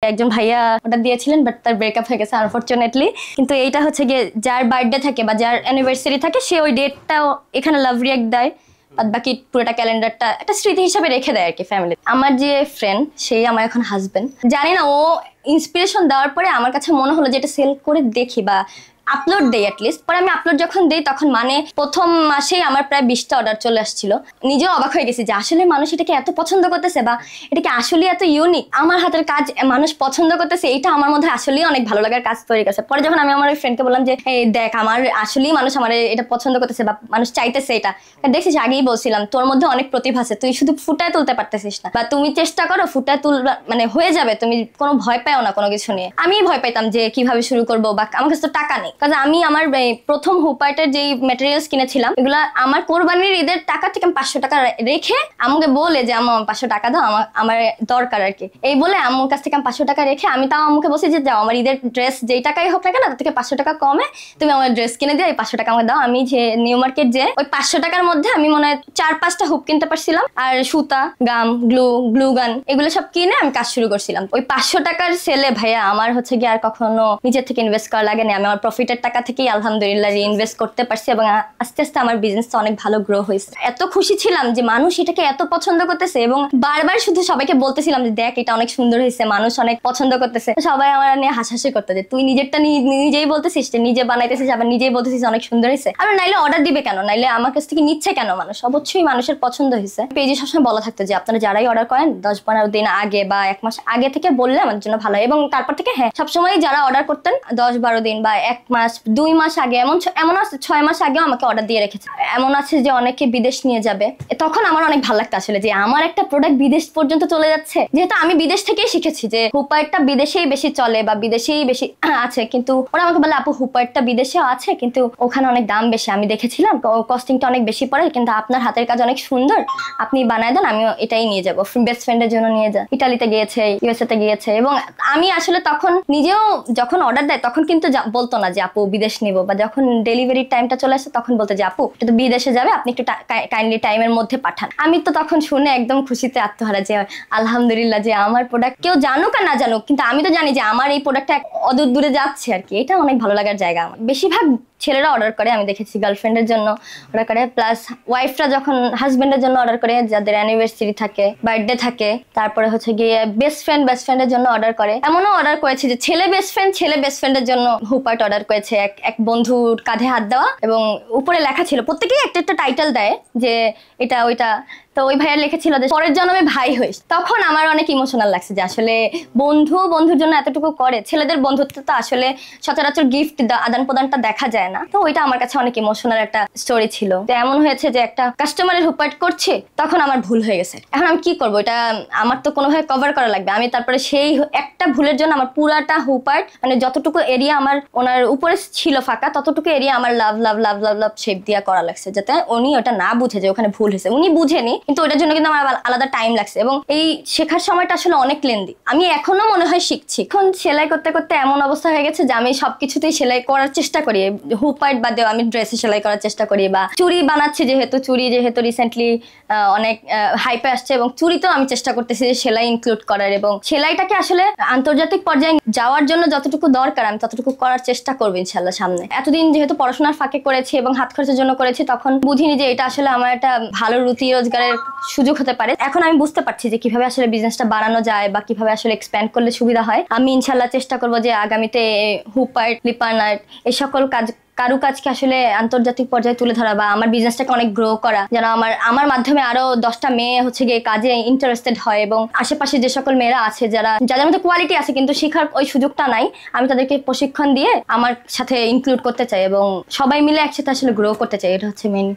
একজন ভাইয়া ওটা দিয়েছিলেন, বাট তার ব্রেকআপ হয়ে গেছে আনফরচুনেটলি। কিন্তু এইটা হচ্ছে গিয়ে যার বার্থডে থাকে বা যার অ্যানিভার্সারি থাকে সে ওই ডেটটাও এখানে লাভ রিয়াক্ট দেয়, বাকি পুরোটা ক্যালেন্ডারটা একটা স্মৃতি হিসাবে রেখে দেয় আর কি ফ্যামিলি। আমার যে ফ্রেন্ড সেই আমার এখন হাজবেন্ড, জানি না ও ইন্সপিরেশন দেওয়ার পরে আমার কাছে মনে হলো যে এটা সেল করে দেখি বা আপলোড দেই অ্যাটলিস্ট। পরে আমি আপলোড যখন দেই তখন মানে প্রথম মাসেই আমার প্রায় 20টা অর্ডার চলে আসছিল। নিজেও অবাক হয়ে গেছি যে আসলে মানুষ এটাকে এত পছন্দ করতেছে বা এটাকে আসলে এত ইউনিক। আমার হাতের কাজ মানুষ পছন্দ করতেছে, এটা আমার মধ্যে আসলেই অনেক ভালো লাগার কাজ তৈরি করছে। পরে যখন আমি আমার ওই ফ্রেন্ডকে বললাম যে এই দেখ আমার আসলেই মানুষ আমার এটা পছন্দ করতেছে বা মানুষ চাইতেছে, এটা দেখছিস আগেই বলছিলাম তোর মধ্যে অনেক প্রতিভা আছে, তুই শুধু ফুটায় তুলতে পারতেছিস না, বা তুমি চেষ্টা করো ফুটায় তুল, মানে হয়ে যাবে, তুমি কোনো ভয় পাও না কোনো কিছু নিয়ে। আমি ভয় পাইতাম যে কিভাবে শুরু করবো, বা আমার কাছে তো টাকা নেই, কারণ আমি আমার প্রথম হুপার্টের যে ম্যাটেরিয়ালস কিনেছিলাম এগুলা আমার কোরবানির ঈদের টাকা থেকে 500 টাকা রেখে আমাকে বলে যে আম্মু 500 টাকা দাও, আমার দরকার আর কি, এই বলে আম্মুর কাছ থেকে 500 টাকা রেখে আমি তাও আম্মুকে বলছি যে যাও আমার ঈদের ড্রেস যেই টাকাই হোক না কেন তার থেকে 500 টাকা কমে তুমি আমার ড্রেস কিনে দিও, এই 500 টাকা আমাকে দাও। আমি যে নিউ মার্কেট যে ওই 500 টাকার মধ্যে আমি মনে হয় 4-5টা হুপ কিনতে পারছিলাম, আর সুতা, গাম, গ্লু গান এগুলো সব কিনে আমি কাজ শুরু করছিলাম। ওই 500 টাকার সেলে ভাইয়া আমার হচ্ছে গিয়ে আর কখনো নিজের থেকে ইনভেস্ট করা লাগে না, আমি আমার প্রফিটের টাকা থেকেই আলহামদুলিল্লাহ রিইনভেস্ট করতে পারছি এবং আস্তে আস্তে আমার বিজনেসটা অনেক ভালো গ্রো হয়েছে। এত খুশি ছিলাম যে মানুষ এটাকে এত পছন্দ করতেছে এবং বারবার শুধু সবাইকে বলতেছিলাম যে দেখ এটা অনেক সুন্দর হয়েছে, মানুষ অনেক পছন্দ করতেছে। সবাই আমার নিয়ে হাসাহাসি করতে যে তুই নিজেরটা নিজেই বলতেছিস, যে নিজে বানাইতেছিস, আবার নিজেই বলতেছিস অনেক সুন্দর হয়েছে, আর নাইলে অর্ডার দিবে কেন, নাইলে আমার কাছ থেকে নিচ্ছে কেন মানুষ? অবশ্যই মানুষের পছন্দ হয়েছে। পেজে সবসময় বলা থাকতো যে আপনারা যারাই অর্ডার করেন 10-12 দিন আগে বা 1 মাস আগে থেকে বললে আমার জন্য ভালো হয়। এবং তারপর থেকে হ্যাঁ সবসময় যারা অর্ডার করতেন 10-12 দিন বা 1 মাস 2 মাস আগে, এমন আছে 6 মাস আগেও আমাকে অর্ডার দিয়ে রেখেছে। এমন আছে যে অনেকে বিদেশ নিয়ে যাবে, তখন আমার অনেক ভালো লাগতো আসলে যে আমার একটা প্রোডাক্ট বিদেশ পর্যন্ত চলে যাচ্ছে। যেহেতু আমি বিদেশ থেকেই শিখেছি যে হুপারটা বিদেশেই বেশি চলে বা বিদেশেই বেশি আছে, কিন্তু ওরা আমাকে বলে আপু হুপারটা বিদেশেও আছে কিন্তু ওখানে অনেক দাম বেশি, আমি দেখেছিলাম কস্টিংটা অনেক বেশি পড়ে, কিন্তু আপনার হাতের কাজ অনেক সুন্দর, আপনি বানায় দেন, আমি এটাই নিয়ে যাবো। বেস্ট ফ্রেন্ডের জন্য নিয়ে যা, ইটালিতে গিয়েছে, ইউএসএ তে গিয়েছে। এবং আমি আসলে তখন নিজেও যখন অর্ডার দেয় তখন কিন্তু বলতো না যে আপু বিদেশ নিবো, বা যখন ডেলিভারি টাইমটা চলে আসে তখন বলতে যে আপু এটা তো বিদেশে যাবে, আপনি একটু কাইন্ডলি টাইমের মধ্যে পাঠান। আমি তো তখন শুনে একদম খুশিতে আত্মহারা যে আলহামদুলিল্লাহ যে আমার প্রোডাক্ট কেউ জানুক আর না জানুক, কিন্তু আমি তো জানি যে আমার এই প্রোডাক্টটা অদূর দূরে যাচ্ছে আর কি। এটা অনেক ভালো লাগার জায়গা আমার। বেশিরভাগ ছেলেরা অর্ডার করে, আমি দেখেছি গার্লফ্রেন্ডের জন্য অর্ডার করে, প্লাস ওয়াইফরা যখন হাজবেন্ডের জন্য অর্ডার করে, যাদের অ্যানিভার্সারি থাকে, বার্থডে থাকে, তারপরে হচ্ছে গিয়ে বেস্ট ফ্রেন্ডের জন্য অর্ডার করে। এমনও অর্ডার করেছে যে ছেলে বেস্ট ফ্রেন্ডের জন্য হুপার্ট অর্ডার করেছে, এক বন্ধুর কাঁধে হাত দেওয়া এবং উপরে লেখা ছিল, প্রত্যেকেই একটা টাইটেল দেয় যে এটা ওইটা, তো ওই ভাইয়া লিখেছিল যে পরের জন্মে ভাই হইস। তখন আমার অনেক ইমোশনাল লাগছে যে আসলে বন্ধুর জন্য এতটুকু করে। ছেলেদের বন্ধুত্ব তো আসলে সচরাচর গিফট আদান প্রদানটা দেখা যায় না, তো ওইটা আমার কাছে অনেক ইমোশনাল একটা স্টোরি ছিল। তো এমন হয়েছে যে একটা কাস্টমারের হুপার্ট করছে, তখন আমার ভুল হয়ে গেছে। এখন আমি কি করবো, এটা আমার তো কোনোভাবে কভার করা লাগবে। আমি তারপরে সেই একটা ভুলের জন্য আমার পুরাটা হুপার্ট, মানে যতটুকু এরিয়া আমার ওনার উপরে ছিল ফাঁকা, ততটুকু এরিয়া আমার লাভ লাভ লাভ লাভ লাভ শেপ দিয়া করা লাগছে, যাতে উনি ওটা না বুঝে যে ওখানে ভুল হয়েছে। উনি বুঝেনি, কিন্তু ওটার জন্য কিন্তু আমার আলাদা টাইম লাগছে এবং এই শেখার সময়টা আসলে অনেক লেন্দি। আমি এখনো মনে হয় শিখছি। এখন সেলাই করতে করতে এমন অবস্থা হয়ে গেছে যে আমি সবকিছুতেই সেলাই করার চেষ্টা করি, হুপার্ট বাদেও আমি ড্রেসে সেলাই করার চেষ্টা করি, বা চুড়ি বানাচ্ছি, যেহেতু রিসেন্টলি অনেক হাইপে আসছে, এবং চুড়িতেও আমি চেষ্টা করতেছি যে সেলাই ইনক্লুড করার, এবং সেলাইটাকে আসলে আন্তর্জাতিক পর্যায়ে যাওয়ার জন্য যতটুকু দরকার আমি ততটুকু করার চেষ্টা করবো ইনশাল্লাহ সামনে। এতদিন যেহেতু পড়াশোনার ফাঁকে করেছি এবং হাত খরচের জন্য করেছি, তখন বুঝিনি যে এটা আসলে আমার একটা ভালো রুটি রোজগারের সুযোগ হতে পারে। এখন আমি বুঝতে পারছি যে কিভাবে আসলে বিজনেসটা বাড়ানো যায় বা কিভাবে আসলে এক্সপ্যান্ড করলে সুবিধা হয়। আমি ইনশাল্লাহ চেষ্টা করবো যে আগামীতে হুপার্ট, লিপান আর্ট এই সকল কারুকাজকে আসলে আন্তর্জাতিক পর্যায়ে তুলে ধরা, বা আমার বিজনেসটাকে অনেক গ্রো করা, যেন আমার মাধ্যমে আরো 10টা মেয়ে হচ্ছে গিয়ে কাজে ইন্টারেস্টেড হয়, এবং আশেপাশে যে সকল মেয়েরা আছে যাদের মধ্যে কোয়ালিটি আছে কিন্তু শেখার ওই সুযোগটা নাই, আমি তাদেরকে প্রশিক্ষণ দিয়ে আমার সাথে ইনক্লুড করতে চাই এবং সবাই মিলে একসাথে আসলে গ্রো করতে চাই। এটা হচ্ছে মেইন